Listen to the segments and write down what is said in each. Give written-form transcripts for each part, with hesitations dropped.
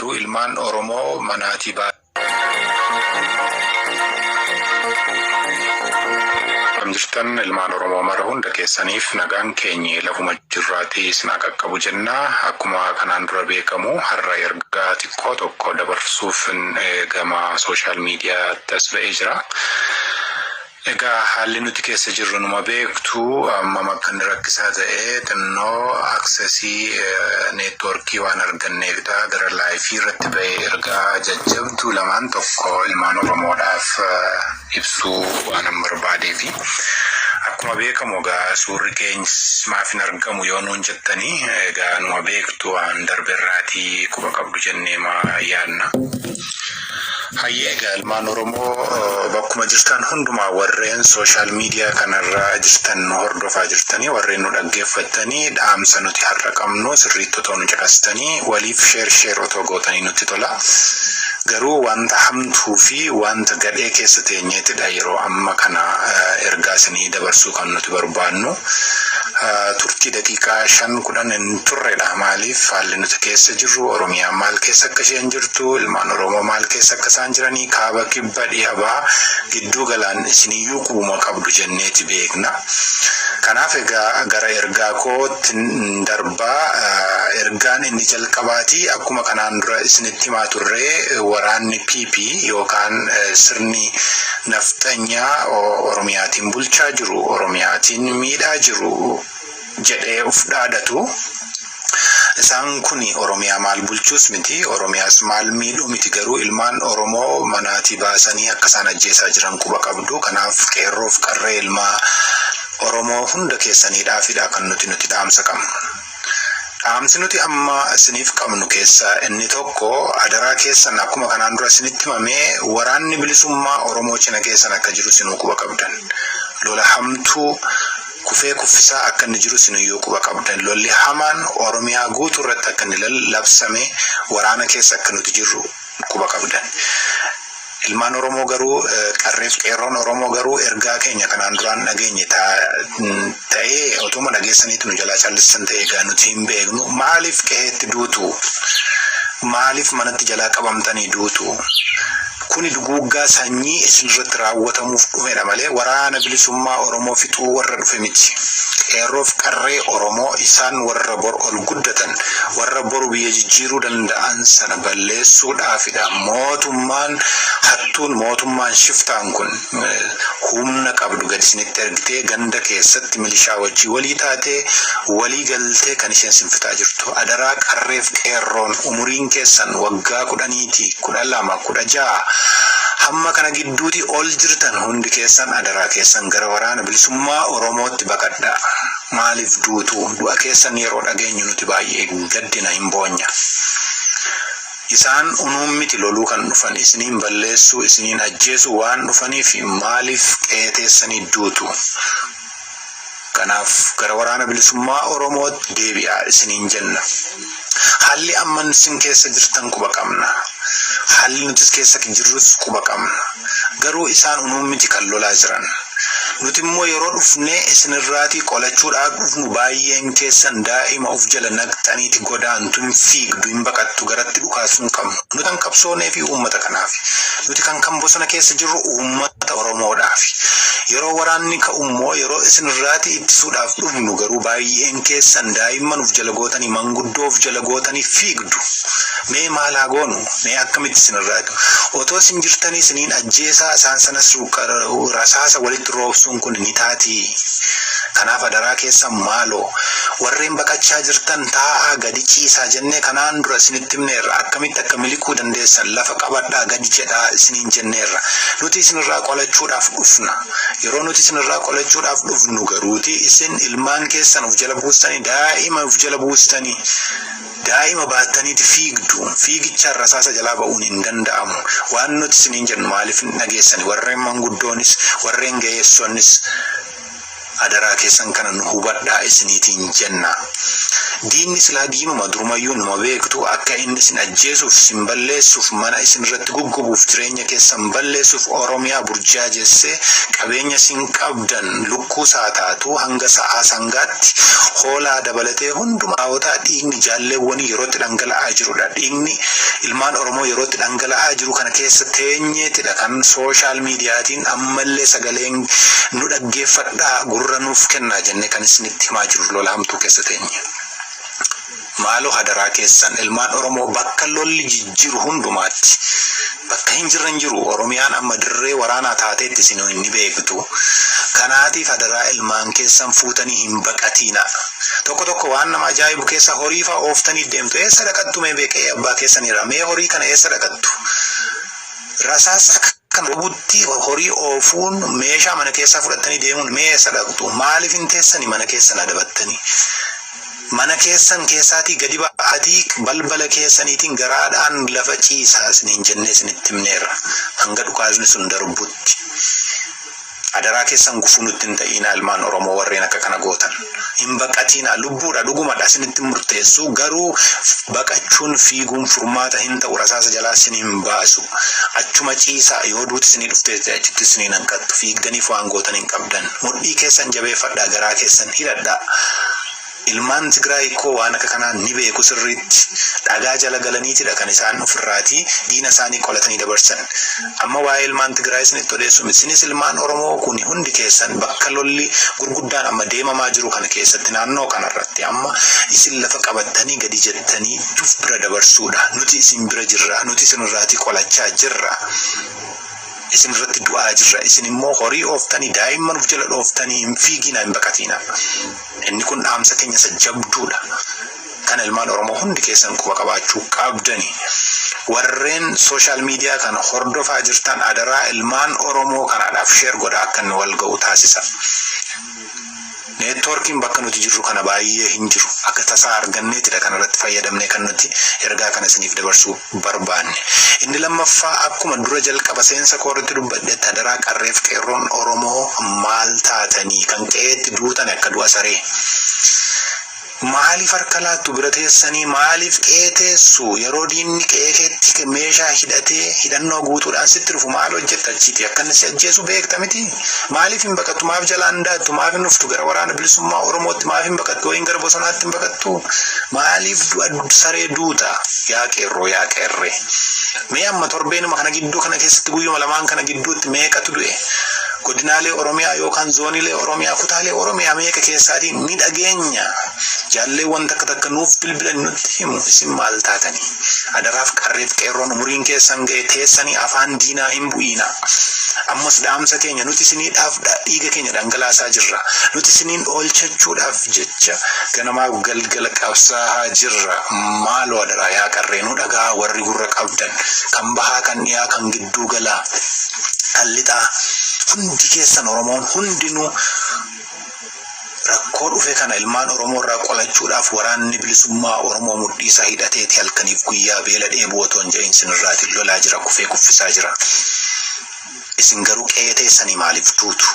garuu ilmaan Oromoo manaatii Amjirtan ilmaan Oromoo mara hunda keessaniif nagaan keenya lafuma jirraatii isin qaqqabu jennaa. Akkuma kanaan dura beekamu har'a ergaa xiqqoo tokko dabarsuuf gama sooshaal miidiyaatti as ba'ee jira. Egaa haalli nuti keessa jirru numa beektu amma makkan rakkisaa ta'ee xinnoo aksesii neetwoorkii waan arganneefidha. Gara laayifii irratti ba'ee ergaa jajjabduu lamaan tokko ilmaan Oromoodhaaf ibsuu waan barbaadeefi akkuma beekamu egaa suurri keenyas maaf hin argamu yoo nuun jettanii egaa numa beektu waan darbeerraatii quba qabdu jennee yaadna. Hayyee egaa ilmaan Oromoo bakkuma jirtan hundumaa warreen sooshaal miidiyaa kanarra jirtan hordofaa jirtanii warreen nu dhaggeeffattanii dhaamsa nuti har'a qabnu sirriitti otoo nu caqastanii waliif sheer otoo gootanii nutti tola. Garuu wanta hamtuu fi wanta gadhee keessa teenyeetidha yeroo amma kana ergaa isinii dabarsuu kan nuti barbaannu. Turtii daqiiqaa 5-10 hin turredha. Maaliif haalli nuti keessa jirru Oromiyaa maal keessa akka isheen jirtu ilmaan Oromoo maal keessa akka isaan jiranii kaaba kibba dhihabaa gidduu galaan isiniyyuu quuma qabdu jenneeti beekna. Kanaaf egaa gara ergaa kootti darbaa ergaan inni jalqabaati akkuma kanaan dura isinitti himaa turree waraanni PP yookaan sirni nafxanyaa Oromiyaatiin bulchaa jiru Oromiyaatiin miidhaa jiru jedhee uf dhaadatu. Isaan kuni Oromiyaa maal bulchuus miti Oromiyaas maal miidhuu miti garuu ilmaan Oromoo manaatii baasanii akka isaan ajjeesaa jiran quba qabdu. Kanaaf qeerroof qarree ilmaa Oromoo hunda keessaniidhaafidha kan nuti dhaamsa qabnu. Dhaamsi nuti amma isiniif qabnu keessa inni tokko adaraa keessan akkuma kanaan dura isinitti himamee waraanni bilisummaa Oromoo cina keessan akka jiru isinuu quba qabdan. Lola hamtuu kufee kuffisaa akka inni jiru isinuu quba qabdan. Lolli hamaan Oromiyaa guutuu irratti akka inni labsame waraana keessa akka nuti jirru quba qabdan. Ilmaan Oromoo garuu qarreef qeerroon Oromoo garuu ergaa keenya kanaan duraan dhageenye ta'ee otuma dhageessaniitu nu jalaa callisan ta'ee egaa nuti hin beeknu maaliif qe'eetti duutu maaliif manatti jalaa qabamtanii duutu kuni duguuggaa sanyii isinirratti raawwatamuuf dhufedha malee waraana bilisummaa Oromoo fixuu warra dhufe miti. Qeerroof qarree Oromoo isaan warra bor ol guddatan warra boru biyya jijjiiruu danda'an sana balleessuudhaafidha. Mootummaan shiftaan kun humna qabdu gadi isinitti ergitee ganda keessatti milishaa wajjii walii taatee walii galtee kan isheen sinfitaa jirtu. Adaraa qarreef qeerroon umuriin keessan waggaa 10 12 16 hamma kana gidduuti ol jirtan hundi keessan adaraa keessan gara waraana bilisummaa Oromootti baqadhaa. Maaliif duutu du'a keessan yeroo dhageenyu nuti baay'ee gaddina hin boonya. Isaan unuun miti loluu kan dhufan isiniin balleessuu isiniin ajjeesuu waan dhufaniif maaliif qeeteessanii duutu. Kanaaf gara waraana bilisummaa Oromootti deebi'aa isiniin jenna. Haalli amma isin keessa jirtan quba qabna. Haalli nutis keessa jirrus quba qabna. Garuu isaan unuun miti kan lolaa jiran. Nuti immoo yeroo dhufnee isinirraatii qolachuudhaaf dhufnu baay'een keessan daa'ima of jala naqxaniiti godaantu hin fiigdu hin baqattu garatti dhukaasuu hin qabnu. Nuti kan qabsoonee fi uummata kanaaf. Nuti kan bosona keessa jirru uummata Oromoodhaaf. Yeroo waraanni ka'ummoo yeroo isinirraatii ittisuudhaaf dhufnu garuu baay'een keessan daa'imman of jala gootanii manguddoo of jala gootanii fiigdu. Mee maal haa goonu? Mee akkamitti isinirraati? Otoo isin jirtanii isiniin ajjeesaa isaan sanas rasaasa walitti roobsuun kun ni taati. Kanaaf adaraa keessan maaloo warreen baqachaa jirtan taa'aa gadi ciisaa jennee kanaan dura isinitti himneerra. Akkamitti akka miliquu dandeessan lafa qabadhaa gadi jedhaa isiniin jenneerra. Nuti isinirraa qolachuudhaaf dhufna. Yeroo nuti isinirraa qolachuudhaaf dhufnu garuuti isin ilmaan keessan of jala buustanii daa'ima of jala buustanii daa'ima baattaniiti fiigdu. Fiigichaan rasaasa jalaa ba'uun hin danda'amu. Waan nuti isiniin jennu maaliif hin dhageessani? Warreen manguddoonis warreen ga'eessoonnis adaraa keessan kana nu hubadhaa isiniitiin jenna. Diinni silaa diinuma durumayyuu numa beektu akka inni isin ajjeesuuf isin balleessuuf mana isin irratti guggubuuf jireenya keessan balleessuuf Oromiyaa burjaajessee qabeenya isin qabdan lukkuu saataatu hanga sa'aa sangaatti hoolaa dabalatee hundumaa hawwataa dhiigni jaalleewwanii yerootti dhangala'aa jirudha. Dhiigni ilmaan Oromoo yerootti dhangala'aa jiru kana keessa teenyeetidha kan sooshaal miidiyaatiin ammallee sagaleen nu dhaggeeffadhaa gurra nuuf kennaa jennee kan isinitti himaa jiru lola hamtuu keessa teenye. Maalo hadaraa keessan ilmaan Oromoo bakka lolli jijjiiru hundumaatti bakka hin jiru Oromiyaan amma dirree waraanaa taateetti isin hin beektu. Kanaatiif hadaraa ilmaan keessan fuutanii hin baqatina. Tokko waan nama ajaa'ibu keessa horii fa'aa ooftanii deemtu. Eessa dhaqattu mee beekee abbaa keessaniirra mee horii kana eessa dhaqattu? Rasaasa kan robutti horii oofuun meeshaa mana keessaa fudhattanii deemuun mee eessa dhaqtu? Maaliif hin teessanii mana keessan adabattanii? Mana keessan keessaatii gadi ba'aatii balbala keessaniitiin garaadhaan lafa ciisaa isiniin jennee isinitti himneerra hanga dhukaasni sun darbutti. Adaraa keessan gufuu nutti hin ta'ina ilmaan Oromoo warreen akka kana gootan. Hin baqatina lubbuudha dhugumadha isinitti murteessu garuu baqachuun fiiguun furmaata hin ta'u rasaasa jalaa isin hin baasu. Achuma ciisaa yoo duuti isinii dhufteetti achitti isiniin hanqattu fiigdaniif waan gootan hin qabdan. Mudhii keessan jabeeffadhaa garaa keessan hidhadhaa. Ilmaan Tigraay koo waan akka kanaa ni beeku sirriitti dhagaa jala galaniitidha kan isaan ofirraatii diina isaanii qolatanii dabarsan. Amma waa'ee ilmaan Tigraay isinitti odeessu isinis ilmaan Oromoo kun hundi keessan bakka lolli gurguddaan amma deemamaa jiru kana keessatti naannoo kanarratti amma isin lafa qabattanii gadi jettanii juf bira dabarsuudha. Nuti isin bira jirra, nuti isinirraatii qolachaa jirra. Isin irratti du'aa jirra. Isin immoo horii ooftanii daa'imman of jala dhooftanii hin fiigina hin baqatina. Inni kun dhaamsa keenya isa jabduudha. Kan ilmaan Oromoo hundi keessan quba qabaachuu qabdani. Warreen sooshaal miidiyaa kana hordofaa jirtan adaraa ilmaan Oromoo kanaadhaaf sheer godhaa akka inni wal ga'u taasisa. Neetwoorkiin bakka nuti jirru kana baay'ee hin jiru. Akka tasaa arganneetidha kanarratti fayyadamnee kan nuti ergaa kana isiniif dabarsuu barbaanne. Inni lammaffaa akkuma dura jalqaba seensa koorratti dubbadhetti adaraa qarreef qeerroon Oromoo maal taatanii kan qe'eetti duutan akka du'a saree. Maaliif harka laattu bira teessanii maaliif qe'ee teessu yeroo diinni qe'ee keetti meeshaa hidhatee hidhannoo guutuudhaan sitti dhufu maal hojjetta achiiti akka inni si ajjeesu beekta miti? Maaliif hin baqattu? Maaf jalaan daattu? Maaf hin dhuftu gara waraana bilisummaa Oromootti? Maaf hin baqattu? Wayin gara bosonaatti hin baqattu? Maaliif du'a saree duuta? Yaa qeerroo yaa qeerree. Mee amma torbeenuma kana gidduu kana keessatti guyyuma lamaan kana gidduutti meeqatu du'e? Godinaalee Oromiyaa yookaan zooniilee Oromiyaa kutaalee Oromiyaa meeqa keessaatiin ni dhageenya. Jaalleewwan takka nuuf bilbilan nutti himu isin maal taatanii? Adaraaf qarreef qeerroon umuriin keessan ga'e teessanii afaan diinaa hin bu'iina. Ammas dhaamsa keenya nuti isiniidhaaf dhiiga keenya dhangalaasaa jirra. Nuti isiniin oolchachuudhaaf jecha ganamaaf galgala qabsaa'aa jirra. Maaloo adaraa yaa qarree nu dhagaa warri gurra qabdan kan bahaa kan dhiyaa kan gidduu galaa kan lixaa hundi keessan Oromoon hundinuu rakkoo dhufe kana ilmaan Oromoo irraa qolachuudhaaf waraanni bilisummaa Oromoo mudhii isaa hidhateeti halkaniif guyyaa beela dheebuu otoo hin jedhin sinirraatiin lolaa jira kufee kuffisaa jira. Isin garuu qe'ee teessanii maaliif duutu?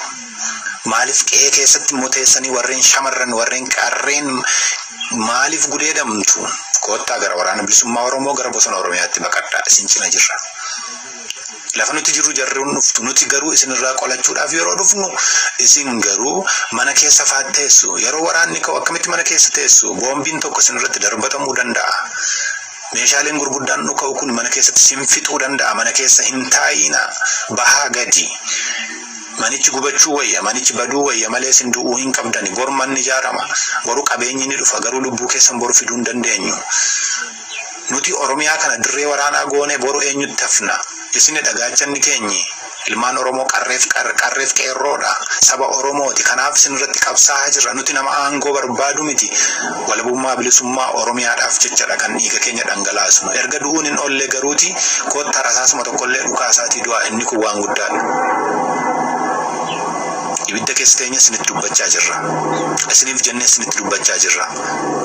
Maaliif qe'ee keessatti immoo teessanii warreen shamarran warreen qarreen maaliif gudeedamtu? Koottaa gara waraana bilisummaa Oromoo gara bosona Oromiyaatti baqadhaa isin cina jirra. Lafa nuti jirru jarruun dhuftu nuti garuu isinirraa qolachuudhaaf yeroo dhufnu isin garuu mana keessa faatteessu. Yeroo waraanni ka'u akkamitti mana keessa teessu? Boombiin tokko isinirratti darbatamuu danda'a. Meeshaaleen gurguddaan nu ka'u kun mana keessatti isin fixuu danda'a. Mana keessa hin taa'ina. Bahaa gadi. Manichi gubachuu wayya, manichi baduu wayya malee isin du'uu hin qabdani. Bor manni ijaarama. Boru qabeenyi ni dhufa garuu lubbuu keessan boru fiduu hin dandeenyu. Nuti Oromiyaa kana dirree waraanaa goone boru eenyutti hafna? Isin dhagaachanni keenyi ilmaan Oromoo qarreef qeerroodha. Saba Oromooti. Kanaaf isin irratti qabsaa'aa jirra. Nuti nama aangoo barbaadu miti. Walabummaa bilisummaa Oromiyaadhaaf jechadha kan dhiiga keenya dhangalaasnu. Erga du'uun hin oolle garuuti koottaa rasaasuma tokkollee dhukaasaatii du'aa inni kun waan guddaadha. ibidda keessa teenya isinitti dubbachaa jirra. Isiniif jennee isinitti dubbachaa jirra.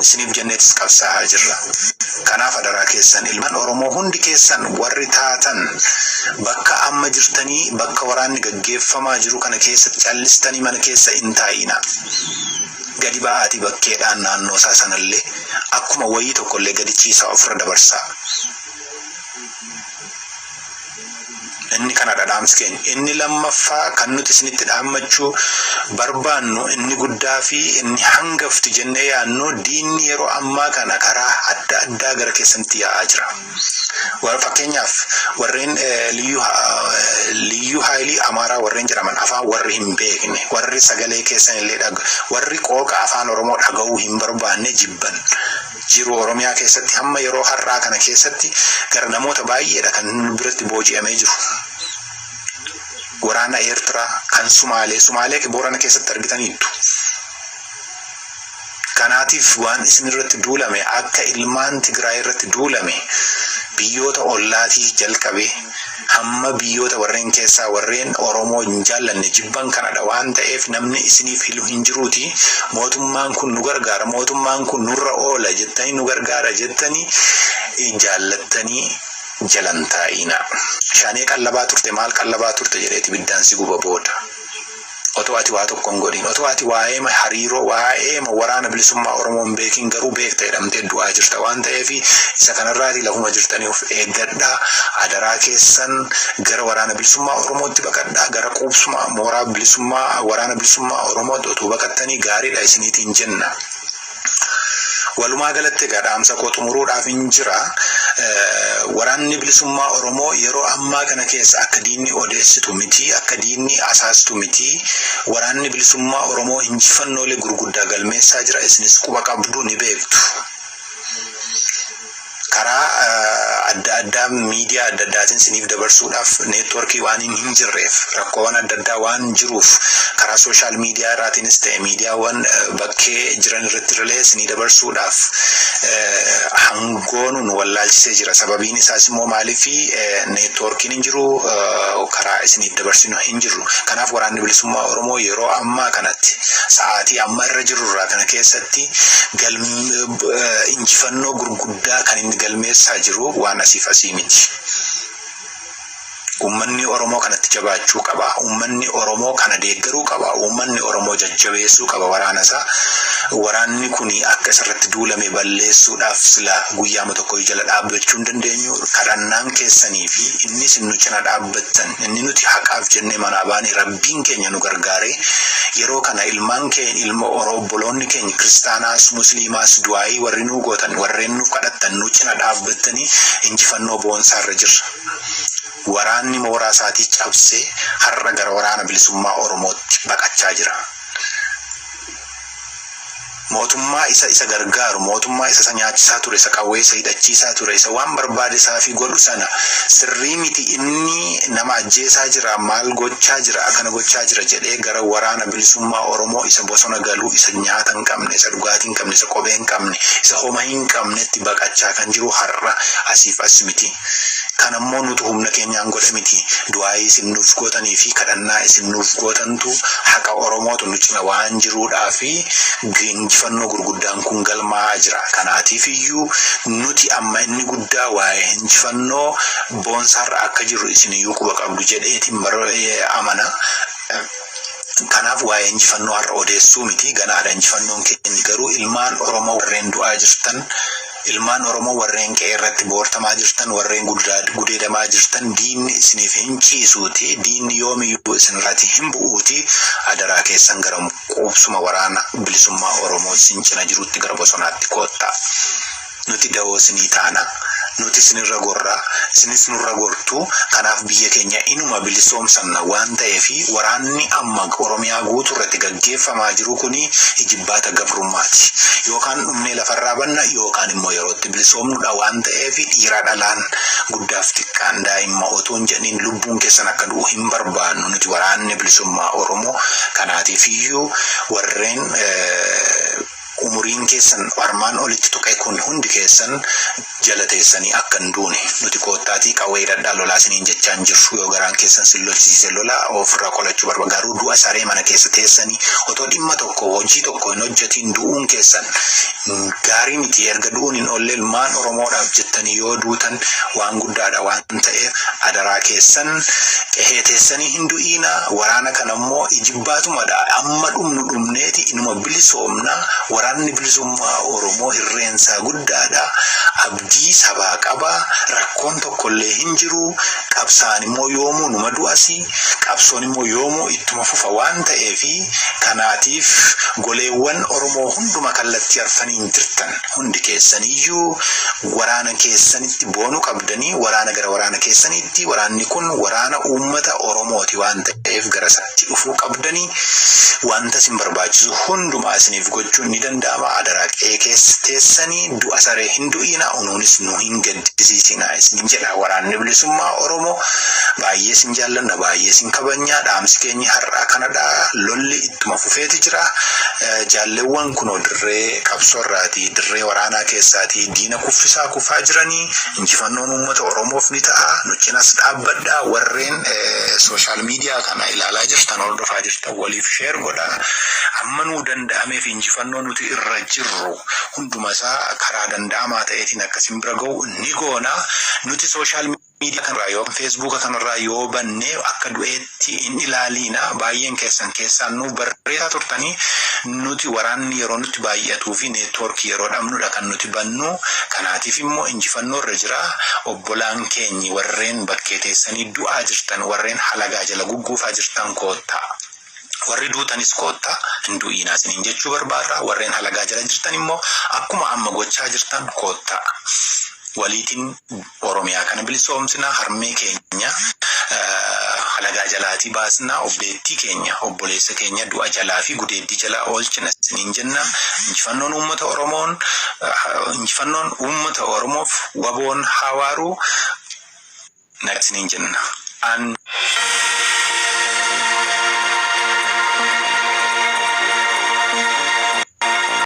Isiniif jenneetis qabsaa'aa jirra. Kanaaf adaraa keessan ilmaan Oromoo hundi keessan warri taatan bakka amma jirtanii bakka waraanni gaggeeffamaa jiru kana keessatti callistanii mana keessa hin taa'ina. Gadi ba'aatii bakkeedhaan naannoo isaa sanallee akkuma wayii tokkollee gadi ciisaa ofirra dabarsaa. Inni kana dhadhaamsi keenya. Inni lammaffaa kan nuti isinitti dhaammachuu barbaannu inni guddaa fi inni hangafti jennee yaannu diinni yeroo ammaa kana karaa adda addaa gara keessanitti yaa'aa jira. Fakkeenyaaf warreen liyyuu haayilii Amaaraa warreen jedhaman afaan warri hin beekne warri sagalee keessan illee warri qooqa afaan Oromoo dhaga'uu hin barbaanne jibban jiru Oromiyaa keessatti hamma yeroo har'aa kana keessatti gara namoota baay'eedha kan biratti booji'amee jiru. Waraana Eertiraa kan Sumaalee Boorana keessatti argitaniitu. Kanaatiif waan isin irratti duulame akka ilmaan Tigraay irratti duulame biyyoota ollaatii jalqabee hamma biyyoota warreen keessaa warreen Oromoo hin jaallanne jibban kanadha waan ta'eef namni isiniif hilu hin jiruuti. Mootummaan kun nu gargaara, mootummaan kun nurra oola jettanii nu gargaara jettanii jaallattanii jalan taa'ina. Shaanee qallabaa turte maal qallabaa turte jedheeti biddaan si guba booda. Otoo ati waa tokko hin godhin, otoo ati waa'ee hariiroo waa'ee waraana bilisummaa Oromoo hin beekin garuu beekta jedhamtee du'aa jirta waan ta'eef isa kanarraati lafuma jirtanii of eeggadhaa. Adaraa keessan gara waraana bilisummaa Oromootti baqadhaa, gara quubsuma mooraa bilisummaa waraana bilisummaa Oromootti otoo baqattanii gaariidha isiniitiin jenna. Walumaa galatti gadhaamsa koo xumuruudhaaf hin jira. Waraanni bilisummaa Oromoo yeroo ammaa kana keessa akka diinni odeessitu miti, akka diinni asaastu miti. Waraanni bilisummaa Oromoo injifannoolee gurguddaa galmeessaa jira. Isinis quba qabdu ni beektu. Karaa adda addaa miidiyaa adda addaatiin isiniif dabarsuudhaaf neetworkii waan hin jirreef rakkoowwan adda addaa waan jiruuf karaa sooshaal miidiyaa irraatiinis ta'e miidiyaawwan bakkee jiran irratti illee isinii dabarsuudhaaf hangoonuun wallaalchisee jira. Sababiin isaas immoo maaliifi neetworkiin hin jiru karaa isiniif dabarsinu hin jiru. Kanaaf waraanni bilisummaa Oromoo yeroo ammaa kanatti sa'aatii amma irra jiru irraa kana keessatti injifannoo gurguddaa kan inni galmeessaa jiru waan asiif asii miti. Uummanni Oromoo kanatti jabaachuu qaba. Uummanni Oromoo kana deeggaruu qaba. Uummanni Oromoo jajjabeessuu qaba waraanasaa. Waraanni kuni akka isarratti duulame balleessuudhaaf sila guyyaama tokko jala dhaabbachuu hin dandeenyu. Kadhannaan keessanii fi inni isin nu cina dhaabbattan inni nuti haqaaf jennee manaa baane Rabbiin keenya nu gargaare yeroo kana ilmaan keenya ilma Orobboloonni keenya kiristaanaas musliimaas du'aayii warri nu gootan warreen nuuf kadhattan nu cina dhaabbattanii injifannoo boonsaarra jirra. Waraanni mooraa isaatii cabsee har'a gara waraana bilisummaa Oromootti baqachaa jira. Mootummaa isa gargaaru, mootummaa isa nyaachisaa ture, isa qawwee isa hidhachiisaa ture, isa waan barbaade isaa fi godhu sana sirrii miti inni nama ajjeesaa jira, maal gochaa jira, akkana gochaa jira jedhee gara waraana bilisummaa Oromoo isa bosona galuu, isa nyaata hin qabne, isa dhugaatii hin qabne, isa kophee hin qabne, isa homa hin qabnetti baqachaa kan jiru har'a asiif as miti. Kanammoo nuti humna keenyaan godhe miti. Du'aayii isin nuuf gootanii fi kadhannaa isin nuuf gootantu haqa Oromootu nu cina waan jiruudhaa fi injifannoo gurguddaan kun galmaa'aa jira. Kanaatiif iyyuu nuti amma inni guddaa waa'ee injifannoo boonsaarra akka jiru isin iyyuu quba qabdu jedheetiin amana. Kanaaf waa'ee injifannoo har'a odeessuu miti ganaadha injifannoon keenya garuu ilmaan Oromoo warreen du'aa jirtan ilmaan Oromoo warreen qe'ee irratti boortamaa jirtan warreen gudeedamaa jirtan diinni isiniif hin ciisuuti diinni yoomiyyuu isin irratti hin bu'uuti. Adaraa keessan gara quubsuma waraana bilisummaa Oromoo isin cina jirutti gara bosonaatti koottaa. Nuti dawoo isinii taana. Nuti isinirra gorraa, isinis nurra gortu. Kanaaf biyya keenya inuma bilisoomsanna waan ta'eef waraanni amma Oromiyaa guutuu irratti gaggeeffamaa jiru kuni ijibbaata gabrummaati. Yookaan dhumnee lafarraa banna yookaan immoo yerootti bilisoomnudha waan ta'eef dhiira dhalaan guddaaf xiqqaan daa'imma otoo hin jedhin lubbuun keessan akka du'u hin barbaannu nuti waraanni bilisummaa Oromoo. Kanaatiif iyyuu warreen umuriin keessan armaan olitti tuqe kun hundi keessan jala teessanii akka hin duune nuti koottaatii qawwee dadhaa lolaa isiniin jechaan jirru yoo garaan keessan sin lolchiise lola ofirraa qolachuu barbaada garuu du'a saree mana keessa teessanii otoo dhimma tokko hojii tokko hin hojjetiin du'uun keessan gaarii miti erga du'uun hin oolle ilmaan Oromoodhaaf jettanii yoo duutan waan guddaadha waan ta'eef adaraa keessan qehee teessanii hin du'iina waraana kanammoo ijibbaatumadha amma dhumneeti inuma bilisoomna waraanni bilisummaa Oromoo hirreensaa guddaadha abdii sabaa qaba rakkoon tokkollee hin jiru qabsaan immoo yoomuu numa du'asi qabsoon immoo yoomuu ittuma fufa waan ta'eefi kanaatiif goleewwan Oromoo hunduma kallattii arfaniin jirtan hundi keessaniyyuu waraana keessanitti boonu qabdanii waraana gara waraana keessanitti waraanni kun waraana uummata Oromooti waan ta'eef gara satti dhufuu qabdanii wanta isin barbaachisu hundumaa isiniif gochuun ni danda'ama adaraa teessanii du'a saree hin du'ina unuunis nu hin gaddisiisina isiniin jedha waraanni bilisummaa Oromoo baay'ee isin jaallanna baay'ee isin kabajna dhaamsi keenya har'aa kanadha lolli ittuma fufeeti jira jaalleewwan kunoo dirree qabsoorraati dirree waraanaa keessaati diina kuffisaa kufaa jiranii injifannoon uummata Oromoof ni ta'a nuchinas dhaabbadha warreen social media kana ilaalaa jirtan hordofaa jirtan waliif share godha amma nu danda'ameef injifannoo nuti irra jirru hundumasaa karaa danda'amaa ta'eetiin akkasin bira ga'u ni goona nuti social media kanarraa yoo Facebook kanarraa yoo banne akka du'eetti in ilaaliina baay'een keessan nu barreessaa turtanii nuti waraanni yeroo nuti baay'atuu fi network yeroo dhabnudha kan nuti bannu kanaatiif immoo injifannoo irra jira obbolaan keenyi warreen bakkee teessanii du'aa jirtan warreen halagaa jala gugguufaa jirtan koottaa warri duutanis koottaa hin du'iinaa isiniin jechuu barbaada warreen halagaa jala jirtan immoo akkuma amma gochaa jirtan koottaa waliitiin Oromiyaa kana bilisoomsina harmee keenya halagaa jalaatii baasna obboleettii keenya obboleessa keenya du'a jalaa fi gudeeddii jalaa oolchina isiniin jenna injifannoon uummata Oromoof waboon hawaaru na isiniin jenna.